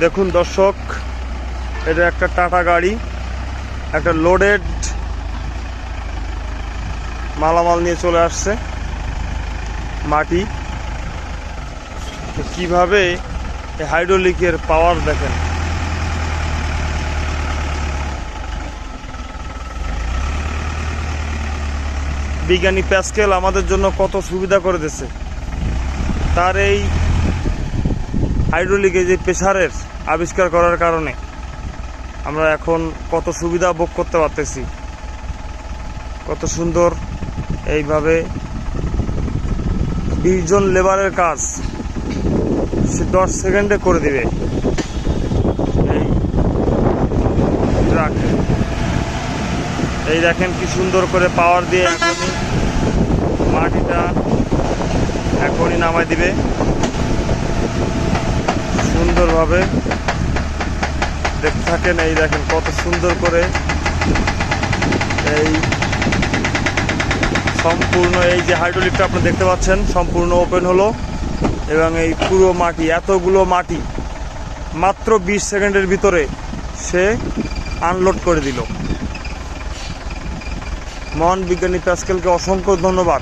দেখুন দর্শক, এটা একটা টাটা গাড়ি, একটা লোডেড মালামাল নিয়ে চলে আসছে মাটি। কিভাবে এই হাইড্রোলিকের পাওয়ার দেখেন। বিজ্ঞানী প্যাসকেল আমাদের জন্য কত সুবিধা করে দিয়েছে। তার এই হাইড্রোলিকে যে প্রেসারের আবিষ্কার করার কারণে আমরা এখন কত সুবিধা ভোগ করতে পারতেছি। কত সুন্দর এইভাবে 20 জন লেবারের কাজ সে 10 সেকেন্ডে করে দিবে। এই ট্রাক, এই দেখেন কি সুন্দর করে পাওয়ার দিয়ে এখনই মাটিটা এখনই নামাই দিবে সুন্দরভাবে। দেখতে থাকেন, এই দেখেন কত সুন্দর করে এই সম্পূর্ণ এই যে হাইড্রোলিকটা আপনি দেখতে পাচ্ছেন সম্পূর্ণ ওপেন হলো এবং এই পুরো মাটি, এতগুলো মাটি মাত্র 20 সেকেন্ডের ভিতরে সে আনলোড করে দিল। মহান বিজ্ঞানী প্যাসকেলকে অসংখ্য ধন্যবাদ।